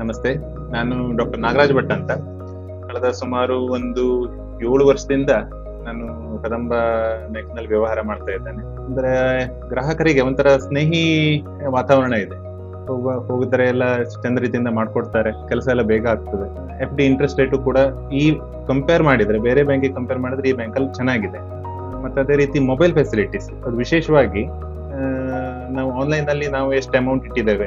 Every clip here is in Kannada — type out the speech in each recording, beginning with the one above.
ನಮಸ್ತೆ. ನಾನು ಡಾಕ್ಟರ್ ನಾಗರಾಜ್ ಭಟ್ ಅಂತ. ಕಳೆದ ಸುಮಾರು ಒಂದು 7 ವರ್ಷದಿಂದ ನಾನು ಕದಂಬ ಬ್ಯಾಂಕ್‌ನಲ್ಲಿ ವ್ಯವಹಾರ ಮಾಡ್ತಾ ಇದ್ದೇನೆ. ಅಂದ್ರೆ ಗ್ರಾಹಕರಿಗೆ ಒಂಥರ ಸ್ನೇಹಿ ವಾತಾವರಣ ಇದೆ. ಹೋಗಿದ್ರೆ ಎಲ್ಲ ಚಂದ ರೀತಿಯಿಂದ ಮಾಡ್ಕೊಡ್ತಾರೆ. ಕೆಲಸ ಎಲ್ಲ ಬೇಗ ಆಗ್ತದೆ. FD ಇಂಟ್ರೆಸ್ಟ್ ರೇಟು ಕೂಡ ಈ ಕಂಪೇರ್ ಮಾಡಿದ್ರೆ, ಬೇರೆ ಬ್ಯಾಂಕಿಗೆ ಕಂಪೇರ್ ಮಾಡಿದ್ರೆ ಈ ಬ್ಯಾಂಕಲ್ಲಿ ಚೆನ್ನಾಗಿದೆ. ಮತ್ತೆ ಅದೇ ರೀತಿ ಮೊಬೈಲ್ ಫೆಸಿಲಿಟೀಸ್, ಅದು ವಿಶೇಷವಾಗಿ ನಾವು ಆನ್ಲೈನ್ ನಲ್ಲಿ ನಾವು ಎಷ್ಟು ಅಮೌಂಟ್ ಇಟ್ಟಿದ್ದೇವೆ,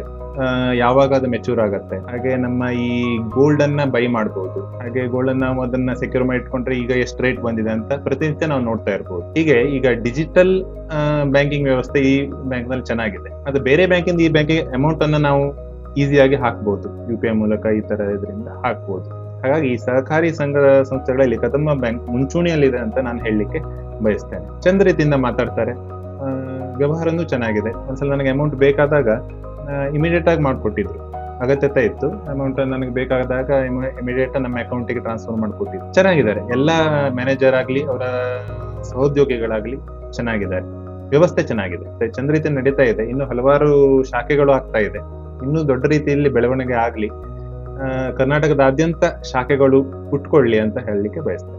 ಯಾವಾಗ ಅದು ಮೆಚೂರ್ ಆಗುತ್ತೆ, ಹಾಗೆ ನಮ್ಮ ಈ ಗೋಲ್ಡ್ ಅನ್ನ ಬೈ ಮಾಡಬಹುದು, ಹಾಗೆ ಗೋಲ್ಡ್ ಅನ್ನ ನಾವು ಅದನ್ನ ಸೆಕ್ಯೂರ್ ಮಾಡಿ ಇಟ್ಕೊಂಡ್ರೆ ಈಗ ಎಷ್ಟು ರೇಟ್ ಬಂದಿದೆ ಅಂತ ಪ್ರತಿನಿತ್ಯ ನಾವು ನೋಡ್ತಾ ಇರ್ಬೋದು. ಹೀಗೆ ಈಗ ಡಿಜಿಟಲ್ ಬ್ಯಾಂಕಿಂಗ್ ವ್ಯವಸ್ಥೆ ಈ ಬ್ಯಾಂಕ್ ನಲ್ಲಿ ಚೆನ್ನಾಗಿದೆ. ಅದು ಬೇರೆ ಬ್ಯಾಂಕಿಂದ ಈ ಬ್ಯಾಂಕಿಗೆ ಅಮೌಂಟ್ ಅನ್ನ ನಾವು ಈಸಿಯಾಗಿ ಹಾಕ್ಬಹುದು, UPI ಮೂಲಕ ಈ ತರ ಇದರಿಂದ ಹಾಕ್ಬಹುದು. ಹಾಗಾಗಿ ಈ ಸಹಕಾರಿ ಸಂಘ ಸಂಸ್ಥೆಗಳಲ್ಲಿ ಕದಂಬ ಬ್ಯಾಂಕ್ ಮುಂಚೂಣಿಯಲ್ಲಿದೆ ಅಂತ ನಾನು ಹೇಳಲಿಕ್ಕೆ ಬಯಸ್ತೇನೆ. ಚಂದ ರೀತಿಯಿಂದ ಮಾತಾಡ್ತಾರೆ, ವ್ಯವಹಾರನೂ ಚೆನ್ನಾಗಿದೆ. ಒಂದ್ಸಲ ನನಗೆ ಅಮೌಂಟ್ ಬೇಕಾದಾಗ ಇಮಿಡಿಯೇಟ್ ಆಗಿ ಮಾಡ್ಕೊಟ್ಟಿದ್ರು. ಅಗತ್ಯತೆ ಇತ್ತು, ಅಮೌಂಟ್ ನನಗೆ ಬೇಕಾದಾಗ ಇಮಿಡಿಯೇಟ್ ನಮ್ಮ ಅಕೌಂಟಿಗೆ ಟ್ರಾನ್ಸ್ಫರ್ ಮಾಡ್ಕೊಟ್ಟಿದ್ರು. ಚೆನ್ನಾಗಿದ್ದಾರೆ, ಎಲ್ಲ ಮ್ಯಾನೇಜರ್ ಆಗ್ಲಿ ಅವರ ಸಹೋದ್ಯೋಗಿಗಳಾಗ್ಲಿ ಚೆನ್ನಾಗಿದ್ದಾರೆ. ವ್ಯವಸ್ಥೆ ಚೆನ್ನಾಗಿದೆ, ಚಂದ ರೀತಿ ನಡೀತಾ ಇದೆ. ಇನ್ನು ಹಲವಾರು ಶಾಖೆಗಳು ಆಗ್ತಾ ಇದೆ. ಇನ್ನೂ ದೊಡ್ಡ ರೀತಿಯಲ್ಲಿ ಬೆಳವಣಿಗೆ ಆಗ್ಲಿ, ಕರ್ನಾಟಕದಾದ್ಯಂತ ಶಾಖೆಗಳು ಹುಟ್ಕೊಳ್ಳಿ ಅಂತ ಹೇಳಲಿಕ್ಕೆ ಬಯಸ್ತೇನೆ.